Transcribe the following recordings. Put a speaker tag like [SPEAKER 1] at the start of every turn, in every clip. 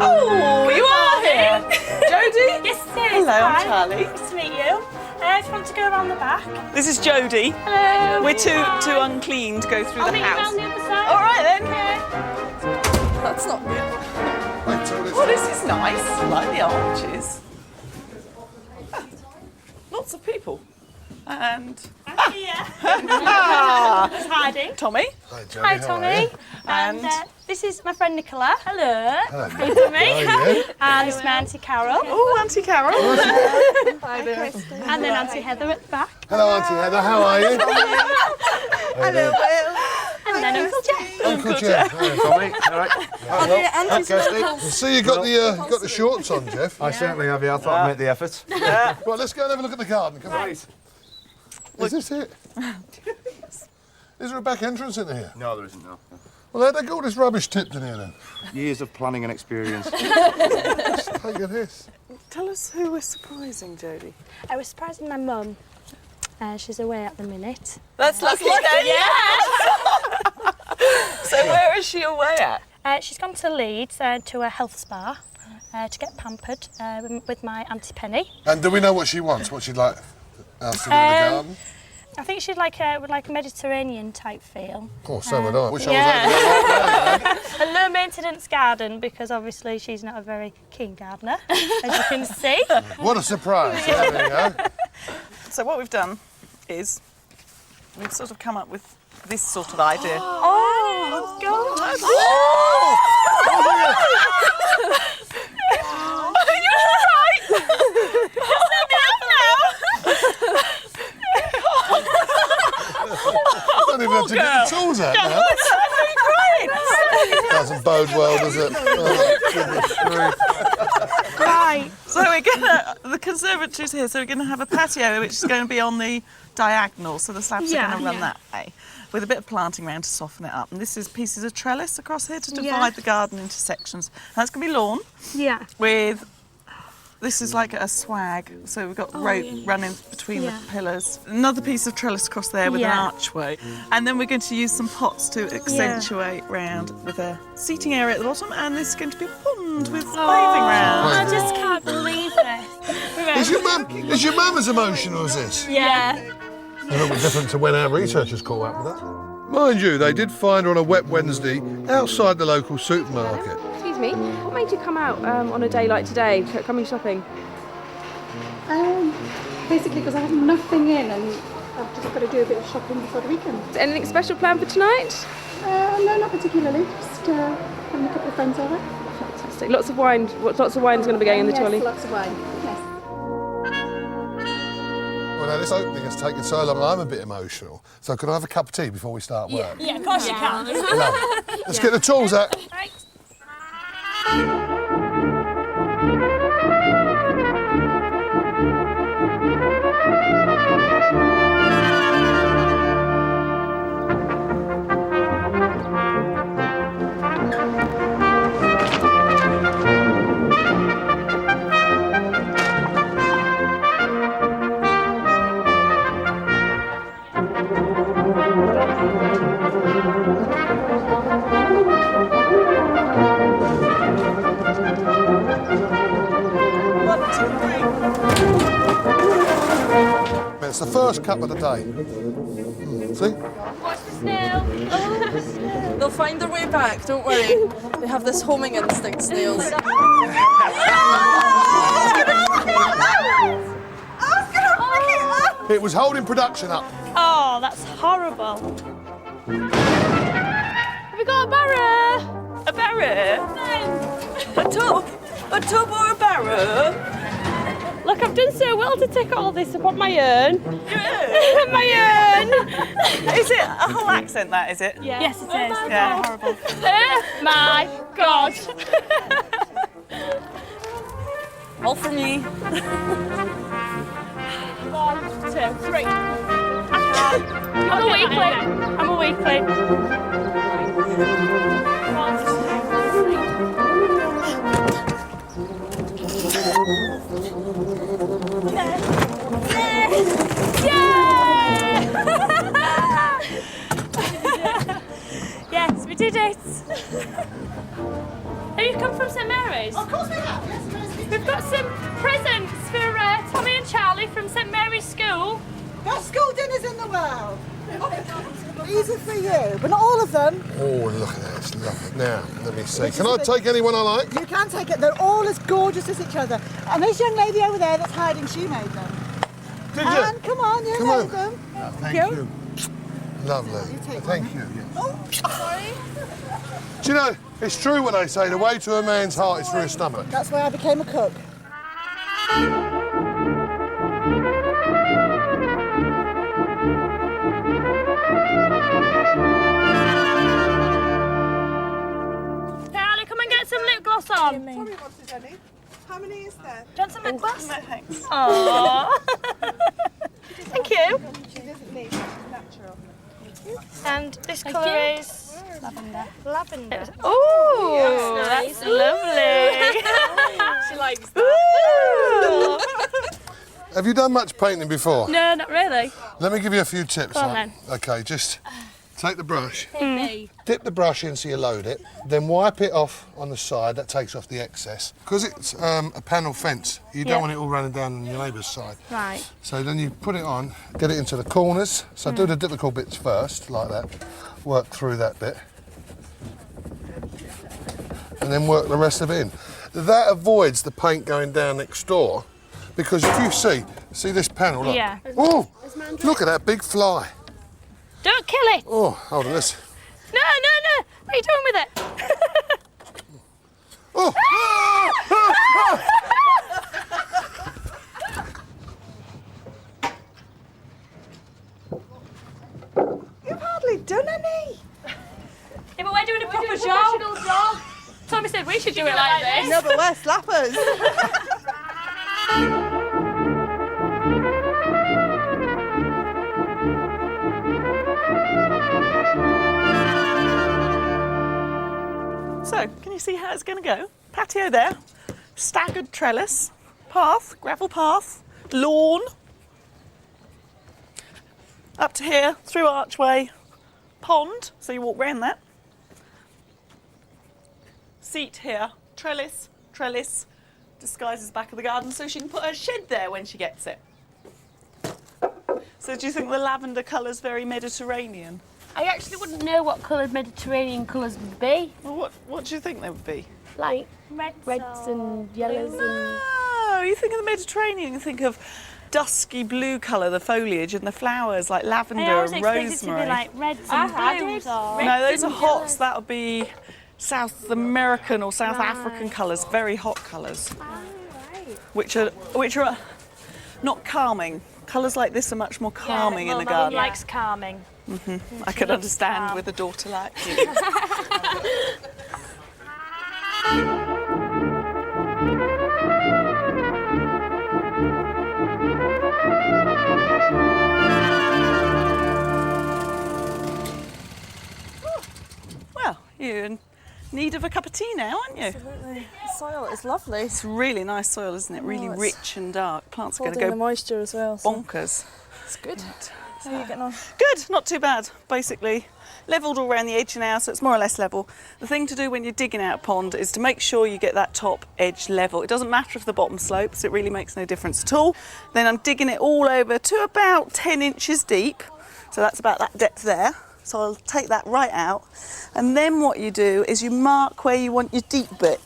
[SPEAKER 1] Oh, you are here. Jodie?
[SPEAKER 2] Yes, it is.
[SPEAKER 1] Hello, I'm
[SPEAKER 2] Hi.
[SPEAKER 1] Charlie.
[SPEAKER 2] Nice to meet you. If you want to go around the back.
[SPEAKER 1] This is Jodie.
[SPEAKER 2] Hello.
[SPEAKER 1] We're too unclean to go through
[SPEAKER 2] I'll
[SPEAKER 1] the
[SPEAKER 2] meet you
[SPEAKER 1] house.
[SPEAKER 2] around the other side.
[SPEAKER 1] All right then.
[SPEAKER 2] Okay.
[SPEAKER 1] That's not good. Well, this is nice. I like the arches. Ah, lots of people. And
[SPEAKER 2] Yeah. Just hiding.
[SPEAKER 1] Tommy.
[SPEAKER 3] Hi, Jodie.
[SPEAKER 2] Hi, Tommy.
[SPEAKER 1] And
[SPEAKER 2] this is my friend Nicola. Hello.
[SPEAKER 3] Hello.
[SPEAKER 2] Hey, Tommy.
[SPEAKER 3] How are you?
[SPEAKER 2] And this is my Auntie Carol.
[SPEAKER 1] oh, Auntie Carol.
[SPEAKER 2] Hi there. And then Auntie Heather at the back.
[SPEAKER 3] Hello, Auntie Heather. How are you?
[SPEAKER 1] Hello, Will.
[SPEAKER 2] And then Uncle Jeff.
[SPEAKER 3] Uncle Jeff.
[SPEAKER 4] Tommy, all right.
[SPEAKER 3] See, you got the shorts on, Jeff.
[SPEAKER 4] I certainly have, yeah. I thought I'd make the effort.
[SPEAKER 3] Right, let's go and have a look at the garden. Come on. Is this it? Is there a back entrance in here?
[SPEAKER 4] No, there isn't, no.
[SPEAKER 3] Well, how'd they got all this rubbish tipped in here then?
[SPEAKER 4] Years of planning and experience.
[SPEAKER 3] Take at this.
[SPEAKER 1] Tell us who we're surprising, Jodie.
[SPEAKER 2] I was surprising my mum. She's away at the minute.
[SPEAKER 1] That's lucky then.
[SPEAKER 2] Yeah.
[SPEAKER 1] So where is she away at?
[SPEAKER 2] She's gone to Leeds to a health spa to get pampered with my Auntie Penny.
[SPEAKER 3] And do we know what she wants? What she'd like us to do in the garden?
[SPEAKER 2] I think she'd like a Mediterranean type feel.
[SPEAKER 3] Oh, so would I. Wish
[SPEAKER 2] yeah.
[SPEAKER 3] I was over there.
[SPEAKER 2] A low maintenance garden because obviously she's not a very keen gardener, as you can see.
[SPEAKER 3] What a surprise. Yeah, there you go.
[SPEAKER 1] So what we've done is we've sort of come up with this sort of idea.
[SPEAKER 2] Oh, God.
[SPEAKER 1] You're right.
[SPEAKER 3] I don't even have to get the tools out now. Doesn't bode well, does it? Oh, goodness grief.
[SPEAKER 2] Right.
[SPEAKER 1] So the conservatory's here, so we're going to have a patio which is going to be on the diagonal, so the slabs are going to run that way, with a bit of planting around to soften it up. And this is pieces of trellis across here to divide the garden into sections. And that's going to be lawn
[SPEAKER 2] Yeah.
[SPEAKER 1] with, this is like a swag, so we've got rope running between the pillars. Another piece of trellis across there with an archway. And then we're going to use some pots to accentuate round with a seating area at the bottom, and this is going to be a pond with bathing round.
[SPEAKER 2] I just can't believe it.
[SPEAKER 3] Is your mum as emotional as this?
[SPEAKER 2] Yeah.
[SPEAKER 3] A little bit different to when our researchers caught up with that. Mind you, they did find her on a wet Wednesday outside the local supermarket.
[SPEAKER 5] Excuse me, what made you come out on a day like today, coming shopping?
[SPEAKER 6] Basically because I have nothing in and I've just got to do a bit of shopping before the weekend.
[SPEAKER 5] Anything special planned for tonight?
[SPEAKER 6] No, not particularly. Just having a couple of friends over.
[SPEAKER 5] Fantastic. Lots of wine. Lots of wine's going to be going in the trolley.
[SPEAKER 6] Yes, lots of wine. Yes.
[SPEAKER 3] Well, now, this opening has taken so long, I'm a bit emotional. So could I have a cup of tea before we start work?
[SPEAKER 2] Yeah, of course you can.
[SPEAKER 3] Lovely. Let's get the tools out.
[SPEAKER 2] Right.
[SPEAKER 3] It's the first cup of the day. See?
[SPEAKER 2] Watch the snail.
[SPEAKER 7] They'll find their way back, don't worry. They have this homing instinct, snails.
[SPEAKER 3] It was holding production up.
[SPEAKER 2] Oh, that's horrible. Have we got a barrow?
[SPEAKER 1] A barrow?
[SPEAKER 2] No.
[SPEAKER 1] A tub or a barrow?
[SPEAKER 2] Look, I've done so well to take all this up on my urn. My urn!
[SPEAKER 1] Is it a whole accent, that, is it?
[SPEAKER 2] Yeah. Yes, it is.
[SPEAKER 1] Yeah.
[SPEAKER 2] Horrible. Oh my God.
[SPEAKER 7] All for me.
[SPEAKER 2] 1, 2, 3. I'm a weakling. I'm a weakling. 1, 2, 3. Yes, we did made it. Have you come from St Mary's?
[SPEAKER 8] Of course we have, yes.
[SPEAKER 2] We've got some presents for Tommy and Charlie from St Mary's School.
[SPEAKER 8] Best school dinners in the world. These are for you, but not all of them.
[SPEAKER 3] Oh, look at that, it's lovely. Now, let me see. Can I take any one I like?
[SPEAKER 8] You can take it. They're all as gorgeous as each other. And this young lady over there that's hiding, she made them.
[SPEAKER 3] Did
[SPEAKER 8] And
[SPEAKER 3] you?
[SPEAKER 8] come on, you
[SPEAKER 3] Come
[SPEAKER 8] made
[SPEAKER 3] on.
[SPEAKER 8] them.
[SPEAKER 3] Thank you. Lovely.
[SPEAKER 8] take
[SPEAKER 3] Thank you. Yes.
[SPEAKER 8] Oh, sorry.
[SPEAKER 3] Do you know, it's true what they say, the way to a man's heart is through his stomach.
[SPEAKER 8] That's why I became a cook.
[SPEAKER 2] Charlie, come and get some lip gloss on.
[SPEAKER 8] Tommy wanted any. How many is there?
[SPEAKER 2] Do you want some lip gloss?
[SPEAKER 1] No, thanks.
[SPEAKER 2] Aww. Thank you.
[SPEAKER 8] She doesn't need it, she's natural.
[SPEAKER 2] And this colour is lavender. Lavender. Oh, that's lovely. She likes that.
[SPEAKER 3] Have you done much painting before?
[SPEAKER 2] No, not really.
[SPEAKER 3] Let me give you a few tips.
[SPEAKER 2] Go on
[SPEAKER 3] right?
[SPEAKER 2] then.
[SPEAKER 3] Okay, just take the brush, dip the brush in so you load it, then wipe it off on the side, that takes off the excess. Because it's a panel fence, you don't want it all running down on your neighbour's side.
[SPEAKER 2] Right.
[SPEAKER 3] So then you put it on, get it into the corners, so do the difficult bits first, like that, work through that bit, and then work the rest of it in. That avoids the paint going down next door, because if you see this panel, look.
[SPEAKER 2] Yeah.
[SPEAKER 3] Oh, look at that big fly.
[SPEAKER 2] Don't kill it.
[SPEAKER 3] Oh, hold on, this.
[SPEAKER 2] No. What are you doing with it?
[SPEAKER 3] Oh!
[SPEAKER 8] You've hardly done any.
[SPEAKER 2] Yeah, but we're doing a proper job. Tommy said we should do it like this.
[SPEAKER 8] No, but we're slappers.
[SPEAKER 1] So, can you see how it's going to go? Patio there, staggered trellis, path, gravel path, lawn, up to here, through archway, pond, so you walk round that. Seat here, trellis, disguises back of the garden so she can put her shed there when she gets it. So do you think the lavender colour's very Mediterranean?
[SPEAKER 2] I actually wouldn't know what coloured Mediterranean colours would be.
[SPEAKER 1] Well, what do you think they would be?
[SPEAKER 2] Like reds and yellows and...
[SPEAKER 1] No, you think of the Mediterranean, you think of dusky blue colour, the foliage and the flowers like lavender
[SPEAKER 2] I always
[SPEAKER 1] and
[SPEAKER 2] expect
[SPEAKER 1] rosemary.
[SPEAKER 2] it to be like reds and blues.
[SPEAKER 1] No, those are hots. That would be South American or South African colours, very hot colours, which are not calming. Colours like this are much more calming in the
[SPEAKER 2] Mum
[SPEAKER 1] garden.
[SPEAKER 2] likes calming.
[SPEAKER 1] I could understand with a daughter like you. Well, you're in need of a cup of tea now, aren't you?
[SPEAKER 7] Absolutely. The soil is lovely.
[SPEAKER 1] It's really nice soil, isn't it? Really
[SPEAKER 7] it's
[SPEAKER 1] rich and dark. Plants are going
[SPEAKER 7] Holding
[SPEAKER 1] to
[SPEAKER 7] the
[SPEAKER 1] go
[SPEAKER 7] moisture as well. So
[SPEAKER 1] bonkers.
[SPEAKER 7] it's good. How are you getting on?
[SPEAKER 1] Good, not too bad, basically. Levelled all around the edge now, so it's more or less level. The thing to do when you're digging out a pond is to make sure you get that top edge level. It doesn't matter if the bottom slopes, it really makes no difference at all. Then I'm digging it all over to about 10 inches deep, so that's about that depth there. So I'll take that right out. And then what you do is you mark where you want your deep bit.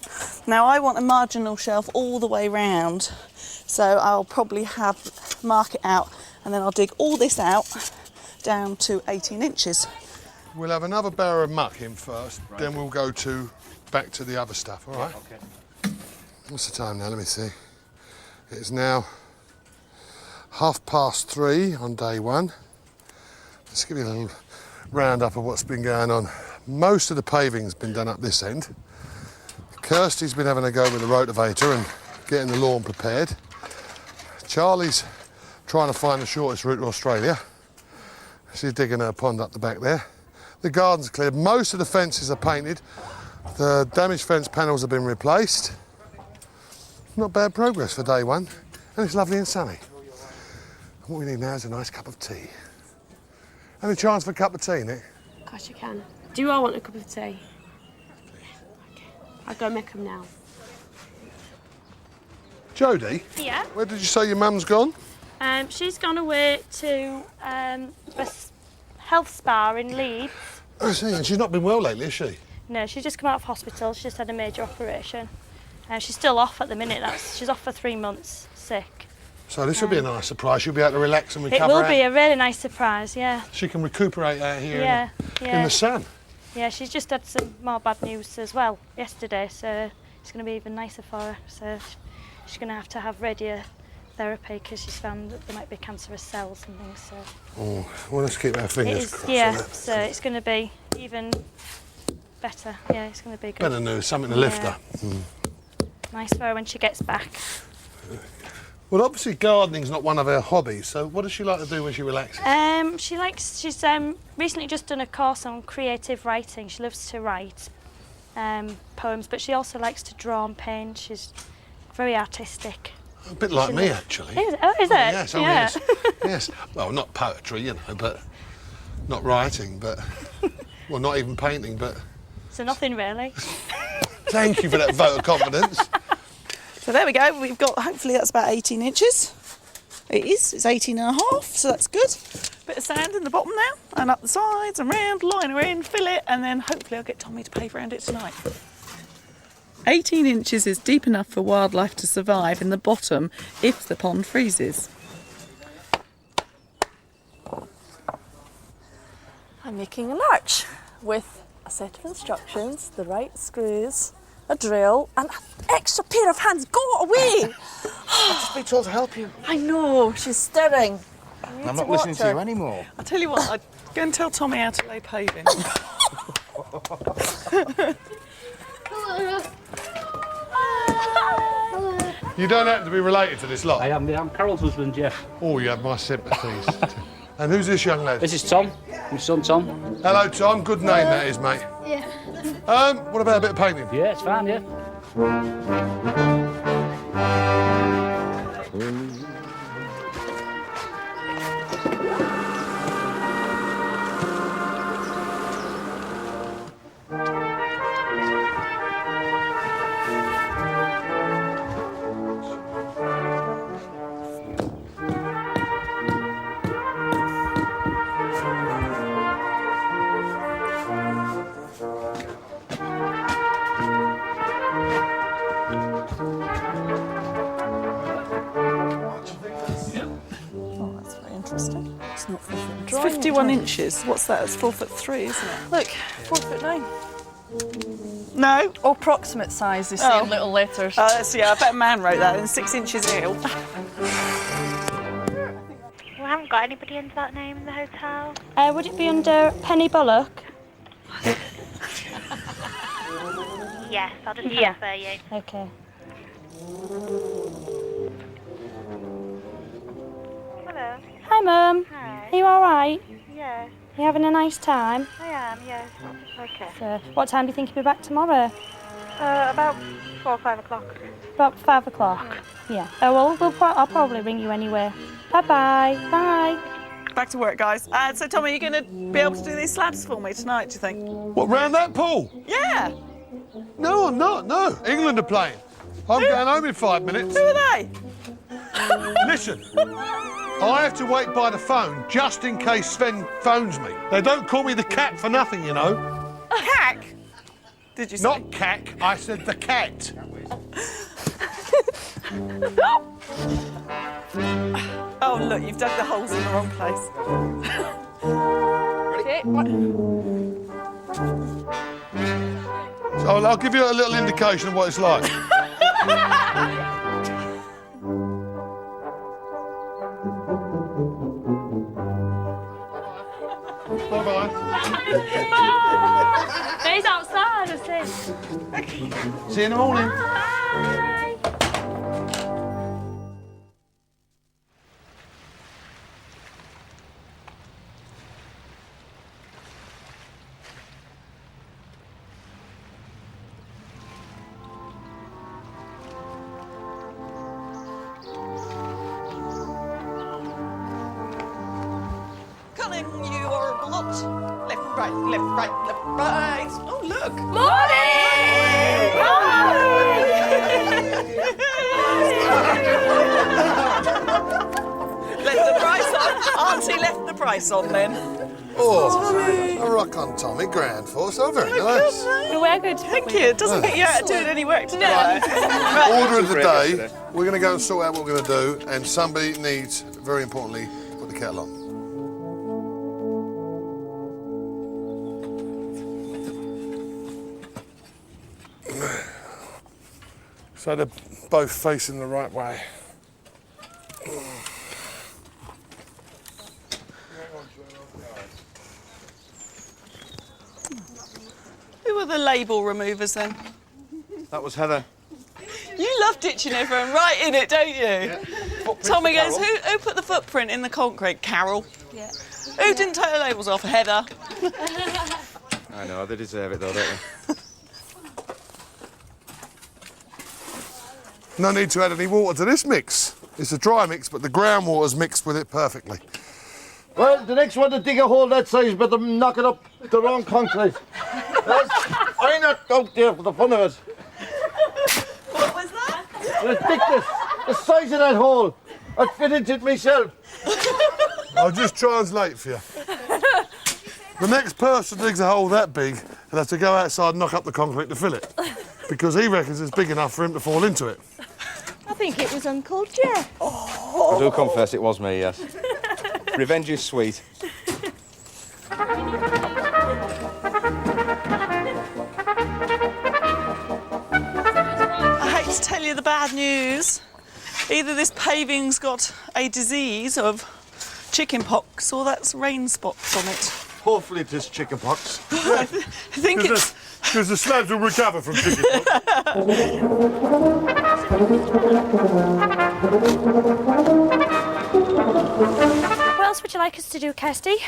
[SPEAKER 1] Now I want a marginal shelf all the way round, so I'll probably mark it out, and then I'll dig all this out down to 18 inches.
[SPEAKER 3] We'll have another barrel of muck in first, then we'll go back to the other stuff, all right?
[SPEAKER 4] Okay.
[SPEAKER 3] What's the time now? Let me see. It's now 3:30 on day one. Let's give you a little roundup of what's been going on. Most of the paving's been done up this end. Kirsty's been having a go with the rotavator and getting the lawn prepared. Charlie's trying to find the shortest route to Australia. She's digging her pond up the back there. The garden's cleared. Most of the fences are painted. The damaged fence panels have been replaced. Not bad progress for day one. And it's lovely and sunny. And what we need now is a nice cup of tea. Any chance for a cup of tea, Nick?
[SPEAKER 2] Of course you can. Do you all want a cup of tea? Okay. I'll go make them now.
[SPEAKER 3] Jodie,
[SPEAKER 2] Yeah?
[SPEAKER 3] where did you say your mum's gone?
[SPEAKER 2] She's gone away to a health spa in Leeds.
[SPEAKER 3] I see, and she's not been well lately, has she?
[SPEAKER 2] No, she's just come out of hospital. She's just had a major operation. She's still off at the minute. She's off for 3 months, sick.
[SPEAKER 3] So this will be a nice surprise. She'll be able to relax and
[SPEAKER 2] It
[SPEAKER 3] recover.
[SPEAKER 2] will be a really nice surprise, yeah.
[SPEAKER 3] She can recuperate out here
[SPEAKER 2] Yeah,
[SPEAKER 3] in the sun.
[SPEAKER 2] Yeah, she's just had some more bad news as well yesterday, so it's going to be even nicer for her. So she's going to have radiotherapy because she's found that there might be cancerous cells and things. So
[SPEAKER 3] Oh, well, let's keep our fingers crossed.
[SPEAKER 2] yeah,
[SPEAKER 3] on that.
[SPEAKER 2] so it's going to be even better. Yeah, it's going to be good.
[SPEAKER 3] Better news, something to lift her.
[SPEAKER 2] Nice for her when she gets back.
[SPEAKER 3] Well, obviously gardening's not one of her hobbies, so what does she like to do when she relaxes?
[SPEAKER 2] She's recently just done a course on creative writing. She loves to write poems, but she also likes to draw and paint. She's very artistic.
[SPEAKER 3] A bit like me, actually.
[SPEAKER 2] Is it?
[SPEAKER 3] Yes,
[SPEAKER 2] Yeah.
[SPEAKER 3] yes. Yes. Well, not poetry, you know, but not writing, but... Well, not even painting, but...
[SPEAKER 2] So nothing really.
[SPEAKER 3] Thank you for that vote of confidence.
[SPEAKER 1] So there we go. We've got, hopefully that's about 18 inches. It is. It's 18 and a half, so that's good. Bit of sand in the bottom now, and up the sides and round, line her in, fill it, and then hopefully I'll get Tommy to pave around it tonight. 18 inches is deep enough for wildlife to survive in the bottom if the pond freezes.
[SPEAKER 7] I'm making an arch with a set of instructions, the right screws, a drill, and an extra pair of hands. Go away!
[SPEAKER 4] I've just been told to help you.
[SPEAKER 7] I know, she's stirring.
[SPEAKER 4] I'm not listening to you anymore.
[SPEAKER 1] I'll tell you what, I'd go and tell Tommy how to lay paving.
[SPEAKER 3] You don't have to be related to this lot.
[SPEAKER 9] I am. I'm Carol's husband, Jeff.
[SPEAKER 3] Oh, you have my sympathies. And who's this young lad?
[SPEAKER 9] This is Tom, my son Tom.
[SPEAKER 3] Hello, Tom. Good name that is, mate.
[SPEAKER 6] Yeah.
[SPEAKER 3] What about a bit of painting?
[SPEAKER 9] Yeah, it's fine, yeah.
[SPEAKER 1] Oh, that's very interesting.
[SPEAKER 7] It's not 4 foot
[SPEAKER 1] It's
[SPEAKER 7] drawing.
[SPEAKER 1] 51 inches. What's that? It's 4'3", isn't it?
[SPEAKER 7] Look, 4'9".
[SPEAKER 1] No.
[SPEAKER 7] Approximate size, they say
[SPEAKER 1] Oh.
[SPEAKER 7] in little letters.
[SPEAKER 1] Yeah, I bet a man wrote that in 6 inches ill.
[SPEAKER 10] We haven't got anybody under that name in the hotel.
[SPEAKER 2] Would it be under Penny Bullock?
[SPEAKER 10] Yes, I'll just transfer you.
[SPEAKER 2] Okay.
[SPEAKER 10] Hello.
[SPEAKER 2] Hi, Mum.
[SPEAKER 10] Hi.
[SPEAKER 2] Are you all right?
[SPEAKER 10] Yeah,
[SPEAKER 2] You having a nice time?
[SPEAKER 10] I am, yes. Okay.
[SPEAKER 2] So, what time do you think you'll be back tomorrow?
[SPEAKER 10] About 4 or 5 o'clock.
[SPEAKER 2] About 5 o'clock. Yeah. Oh well, I'll probably ring you anyway. Bye-bye. Bye.
[SPEAKER 1] Back to work, guys. So, Tommy, are you going to be able to do these slabs for me tonight, do you think?
[SPEAKER 3] What, round that pool?
[SPEAKER 1] Yeah.
[SPEAKER 3] No, I'm not, no. England are playing. I'm going home in 5 minutes.
[SPEAKER 1] Who are they?
[SPEAKER 3] Listen, I have to wait by the phone just in case Sven phones me. They don't call me the cat for nothing, you know.
[SPEAKER 1] Cack? Did you say?
[SPEAKER 3] Not cack, I said the cat.
[SPEAKER 1] Oh, look, you've dug the holes in the wrong place.
[SPEAKER 7] Okay.
[SPEAKER 3] So I'll give you a little indication of what it's like. Bye-bye.
[SPEAKER 2] He's outside, I see.
[SPEAKER 3] See you in the morning.
[SPEAKER 2] Bye.
[SPEAKER 1] Cunning, you horrible lot. left, right, left, right, left, right. Oh, look. Left the price on. Auntie left the price on then.
[SPEAKER 3] Oh, a rock on Tommy, grand force. Oh, very nice.
[SPEAKER 2] We were good.
[SPEAKER 1] Thank you. It doesn't get you out doing any work today.
[SPEAKER 3] Order of the day, we're going to go and sort out what we're going to do, and somebody needs, very importantly, to put the kettle on. So they're both facing the right way.
[SPEAKER 1] Who were the label removers then?
[SPEAKER 4] That was Heather.
[SPEAKER 1] You love ditching everyone right in it, don't you?
[SPEAKER 4] Yeah.
[SPEAKER 1] Tommy goes, who put the footprint in the concrete? Carol.
[SPEAKER 2] Yeah.
[SPEAKER 1] Who didn't take the labels off? Heather.
[SPEAKER 4] I know, they deserve it though, don't they?
[SPEAKER 3] No need to add any water to this mix. It's a dry mix, but the groundwater's mixed with it perfectly.
[SPEAKER 11] Well, the next one to dig a hole that size better knock it up the wrong concrete. I'm not out there for the fun of it.
[SPEAKER 1] What was that?
[SPEAKER 11] Ridiculous. The size of that hole. I'd fit into it myself.
[SPEAKER 3] I'll just translate for you. The next person digs a hole that big will have to go outside and knock up the concrete to fill it. Because he reckons it's big enough for him to fall into it.
[SPEAKER 7] I think it was Uncle Jeff.
[SPEAKER 4] I do confess it was me, yes. Revenge is sweet.
[SPEAKER 1] I hate to tell you the bad news. Either this paving's got a disease of chicken pox or that's rain spots on it.
[SPEAKER 11] Hopefully it is chicken pox.
[SPEAKER 1] I think it's...
[SPEAKER 3] Because the slabs will recover from chicken pox.
[SPEAKER 2] What else would you like us to do, Kirsty?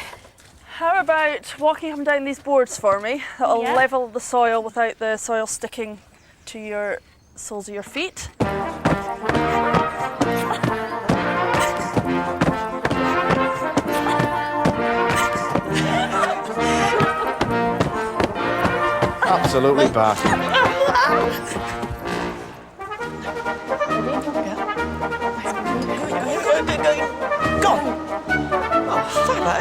[SPEAKER 7] How about walking up and down these boards for me? That'll
[SPEAKER 2] Yeah.
[SPEAKER 7] level the soil without the soil sticking to your soles of your feet.
[SPEAKER 4] Absolutely bad.
[SPEAKER 1] Go on. Oh, hello.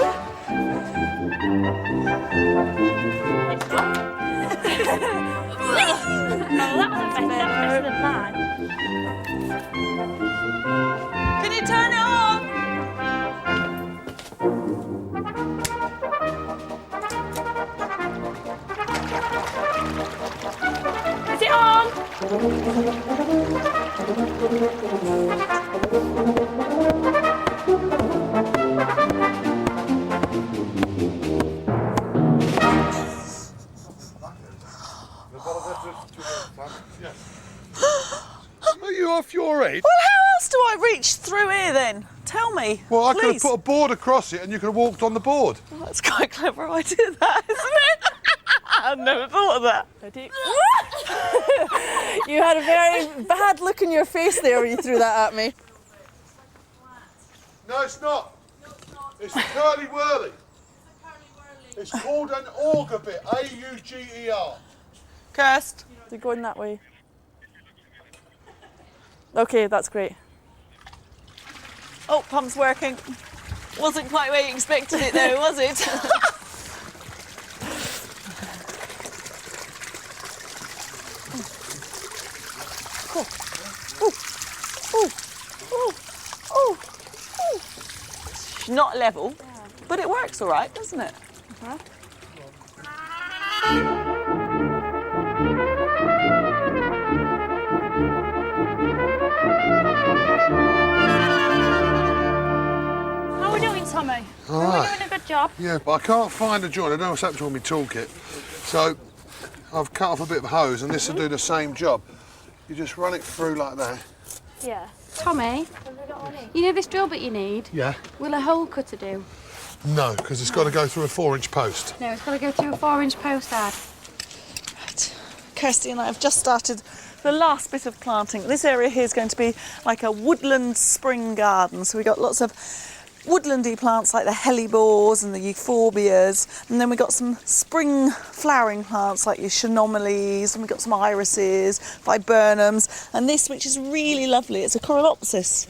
[SPEAKER 2] Better than that.
[SPEAKER 1] Can you turn it on?
[SPEAKER 2] Is it on?
[SPEAKER 3] Are you off your head?
[SPEAKER 1] Well, how else do I reach through here then? Tell me.
[SPEAKER 3] Well, I could have
[SPEAKER 1] please.
[SPEAKER 3] put a board across it and you could have walked on the board.
[SPEAKER 1] Well, that's quite a clever idea, that, isn't it? I've never thought of that.
[SPEAKER 7] You had a very bad look in your face there when you threw that at me.
[SPEAKER 3] No, it's not. It's a curly-whirly. It's called an auger bit, A-U-G-E-R.
[SPEAKER 1] Kirst.
[SPEAKER 7] They're going that way. Okay, that's great.
[SPEAKER 1] Oh, pump's working. Wasn't quite where you expected it though, was it? It's not level, but it works all right, doesn't it?
[SPEAKER 2] How are we doing, Tommy?
[SPEAKER 3] All
[SPEAKER 2] Are
[SPEAKER 3] right.
[SPEAKER 2] we doing a good job?
[SPEAKER 3] Yeah, but I can't find a joint. I don't know what's happened to my toolkit. So I've cut off a bit of hose and this will do the same job. You just run it through like that.
[SPEAKER 2] Yeah.
[SPEAKER 6] Tommy, you know this drill bit you need?
[SPEAKER 3] Yeah.
[SPEAKER 6] Will a hole cutter do?
[SPEAKER 3] No, because it's got to go through a 4-inch post.
[SPEAKER 6] No, it's got to go through a 4-inch post, Dad.
[SPEAKER 1] Right. Kirsty and I have just started the last bit of planting. This area here is going to be like a woodland spring garden. So we've got lots of woodlandy plants like the hellebores and the euphorbias, and then we've got some spring flowering plants like your chenomelies, and we've got some irises, viburnums, and this, which is really lovely, it's a coralopsis,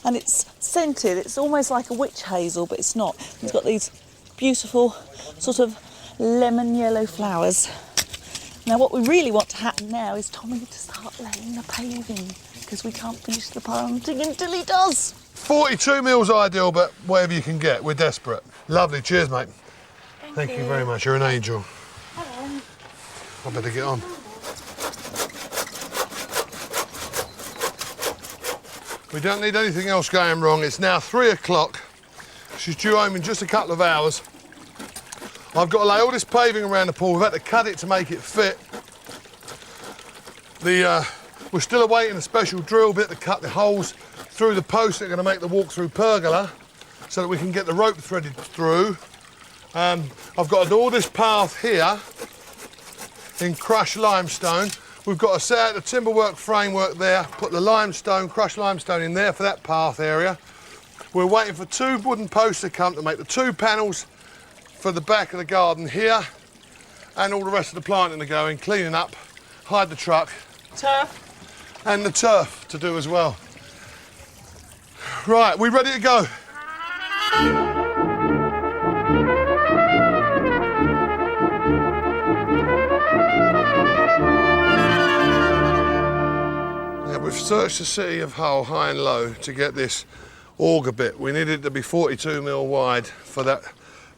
[SPEAKER 1] and it's scented. It's almost like a witch hazel, but it's not. It's got these beautiful sort of lemon yellow flowers. Now what we really want to happen now is Tommy to start laying the paving, because we can't finish the planting until he does.
[SPEAKER 3] 42 mils ideal, but whatever you can get. We're desperate. Lovely. Cheers, mate. Thank you very much. You're an angel.
[SPEAKER 2] Hello.
[SPEAKER 3] I better get on. We don't need anything else going wrong. It's now 3 o'clock. She's due home in just a couple of hours. I've got to lay all this paving around the pool. We've had to cut it to make it fit. We're still awaiting a special drill bit to cut the holes through the posts that are going to make the walk-through pergola so that we can get the rope threaded through. I've got to do all this path here in crushed limestone. We've got to set out the timberwork framework there, put the limestone, crushed limestone in there for that path area. We're waiting for 2 wooden posts to come to make the 2 panels for the back of the garden here, and all the rest of the planting to go in, cleaning up, hide the truck.
[SPEAKER 1] Turf.
[SPEAKER 3] And the turf to do as well. Right, we ready to go? Yeah, we've searched the city of Hull high and low to get this auger bit. We needed it to be 42 mil wide for that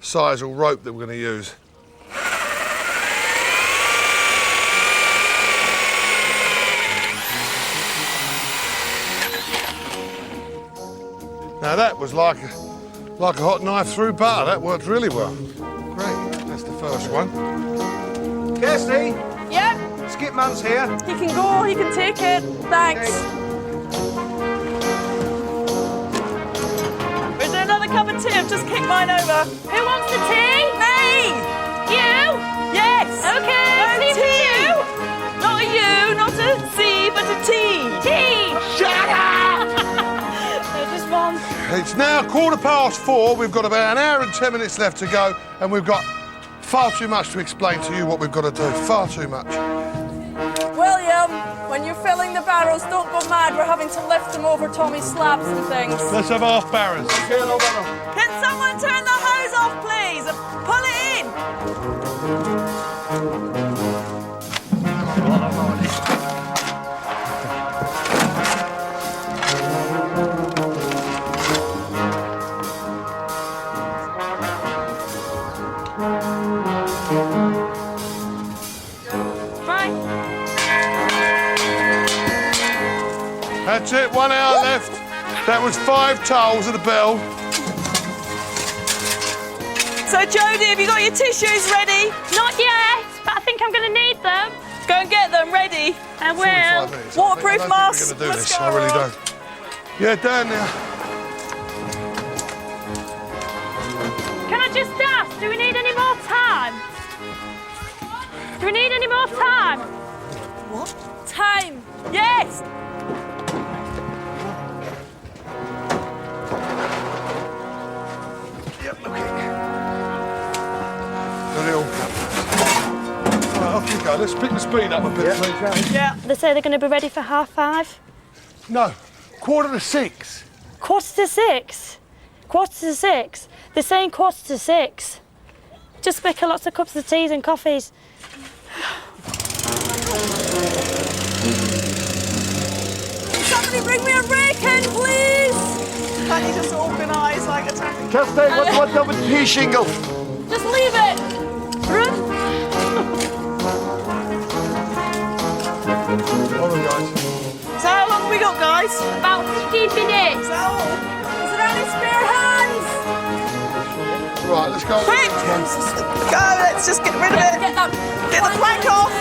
[SPEAKER 3] sisal rope that we're going to use. Now that was like a hot knife through butter. That worked really well. Great, that's the first one.
[SPEAKER 11] Kirsty,
[SPEAKER 7] Yep,
[SPEAKER 11] Skipman's here.
[SPEAKER 7] he can go, he can take it. Thanks.
[SPEAKER 1] Is there another cup of tea? I've just kicked mine over.
[SPEAKER 2] Who wants the tea?
[SPEAKER 1] Me!
[SPEAKER 2] You?
[SPEAKER 1] Yes!
[SPEAKER 2] Okay, tea for you.
[SPEAKER 1] Not a U, not a C, but a T.
[SPEAKER 2] Tea!
[SPEAKER 3] Shut up!
[SPEAKER 2] Just one.
[SPEAKER 3] It's now 4:15. We've got about an hour and 10 minutes left to go, and we've got far too much to explain to you what we've got to do. Far too much.
[SPEAKER 7] William, when you're filling the barrels, don't go mad. We're having to lift them over Tommy's slabs and things.
[SPEAKER 3] Let's have half barrels.
[SPEAKER 1] Can someone turn the hose off, please, and pull it in?
[SPEAKER 3] That's it, 1 hour left. That was 5 towels of the bell.
[SPEAKER 1] So, Jodie, have you got your tissues ready?
[SPEAKER 2] Not yet, but I think I'm going to need them.
[SPEAKER 1] Go and get them ready.
[SPEAKER 2] I will.
[SPEAKER 3] 45 minutes.
[SPEAKER 1] Waterproof
[SPEAKER 3] I
[SPEAKER 1] masks.
[SPEAKER 3] don't think we're going to do this.
[SPEAKER 1] Let's go.
[SPEAKER 3] I really don't. Yeah, down there.
[SPEAKER 2] Can I just ask, do we need any more time? Do we need any more time?
[SPEAKER 1] What?
[SPEAKER 7] Time.
[SPEAKER 1] Yes!
[SPEAKER 3] Yep, okay. Got it all covered. Right, off you go. Let's pick the speed up a bit, please.
[SPEAKER 1] Yeah.
[SPEAKER 2] They say they're going to be ready for 5:30.
[SPEAKER 3] No, 5:45.
[SPEAKER 2] 5:45? 5:45? They're saying 5:45. Just make lots of cups of teas and coffees.
[SPEAKER 7] Somebody bring me a rake in, please.
[SPEAKER 1] Can't you just organise like a taxi?
[SPEAKER 11] Kirsty, what's up with the pea shingle?
[SPEAKER 7] Just leave it.
[SPEAKER 3] Hold on, guys.
[SPEAKER 1] So how long have we got, guys?
[SPEAKER 2] About 15 minutes.
[SPEAKER 1] Is that all?
[SPEAKER 7] Is there any spare hands?
[SPEAKER 3] Right, let's go.
[SPEAKER 1] Quick! Go, let's just get rid of it.
[SPEAKER 7] Get that.
[SPEAKER 1] Get the plank off.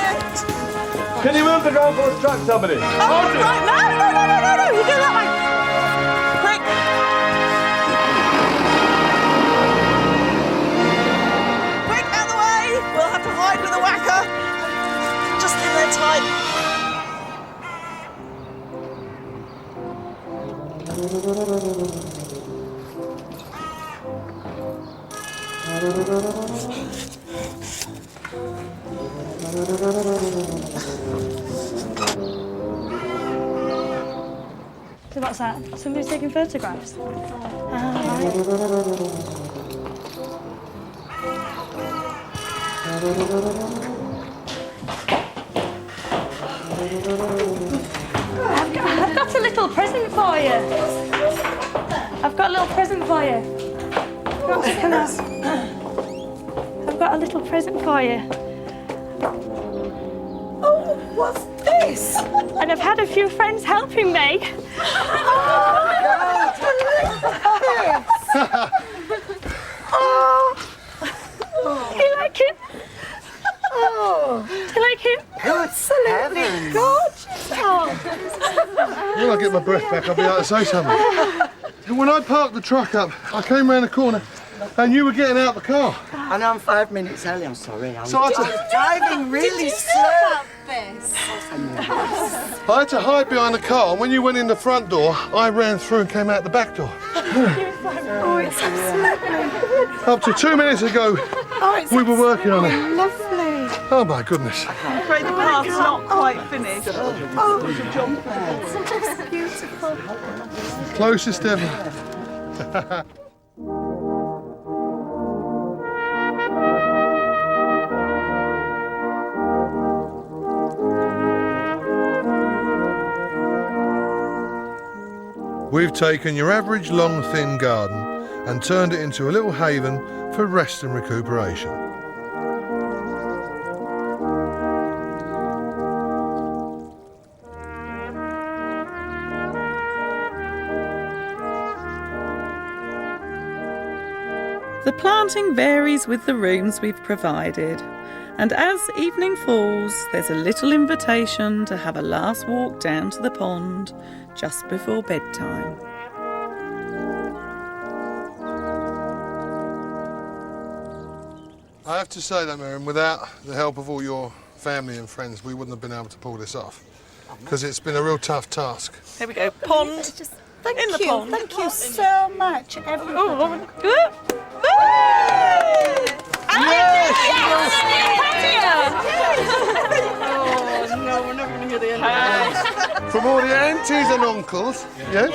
[SPEAKER 11] Can you move the goalpost truck, somebody?
[SPEAKER 1] Oh, right. No. You go that way. Quick. Quick, out the way. We'll have to hide with the whacker. Just in there tight.
[SPEAKER 2] What's that? Somebody's taking photographs? I've got a little present for you. I've got a little present for you. Come on. I've got a little present for you.
[SPEAKER 8] Oh, what's this?
[SPEAKER 2] And I've had a few friends helping me. Do you like it?
[SPEAKER 8] Oh,
[SPEAKER 2] do you like it?
[SPEAKER 8] absolutely gorgeous. Oh.
[SPEAKER 3] When I get my breath back, I'll be able to say something. When I parked the truck up, I came round the corner and you were getting out the car.
[SPEAKER 12] I know I'm 5 minutes early, I'm sorry.
[SPEAKER 3] So I
[SPEAKER 12] was driving really slow.
[SPEAKER 3] I had to hide behind the car, and when you went in the front door, I ran through and came out the back door.
[SPEAKER 8] Oh, it's absolutely
[SPEAKER 3] Up to 2 minutes ago, we were working on it.
[SPEAKER 8] lovely.
[SPEAKER 3] Oh my goodness.
[SPEAKER 1] I'm afraid the path's not quite finished.
[SPEAKER 8] Oh, it's beautiful.
[SPEAKER 3] Closest ever. We've taken your average long, thin garden and turned it into a little haven for rest and recuperation.
[SPEAKER 1] The planting varies with the rooms we've provided, and as evening falls, there's a little invitation to have a last walk down to the pond just before bedtime.
[SPEAKER 3] I have to say that, Miriam, without the help of all your family and friends, we wouldn't have been able to pull this off, because it's been a real tough task.
[SPEAKER 1] Here we go, pond.
[SPEAKER 8] Thank
[SPEAKER 1] In the
[SPEAKER 8] you.
[SPEAKER 1] pond.
[SPEAKER 8] Thank you so much, everybody.
[SPEAKER 7] Oh no, we're never going to hear the end of that.
[SPEAKER 3] From all the aunties and uncles, yes?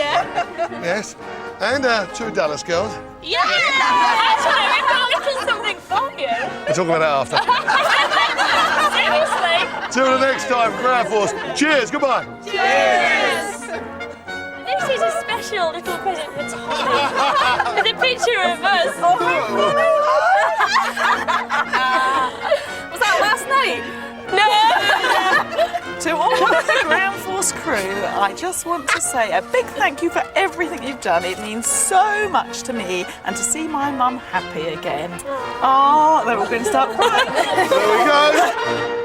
[SPEAKER 3] Yes. And two Dallas girls.
[SPEAKER 2] Yeah! Actually, we've got a little something for you.
[SPEAKER 3] We'll talk about that after.
[SPEAKER 2] Seriously?
[SPEAKER 3] Till the next time, Ground Force. Cheers, goodbye.
[SPEAKER 2] Cheers! This is a special little present for Tommy. With a picture of us.
[SPEAKER 7] Was that last night?
[SPEAKER 2] No!
[SPEAKER 1] To all of the Ground Force crew, I just want to say a big thank you for everything you've done. It means so much to me, and to see my mum happy again. Oh, they're all going to start crying.
[SPEAKER 3] There we go.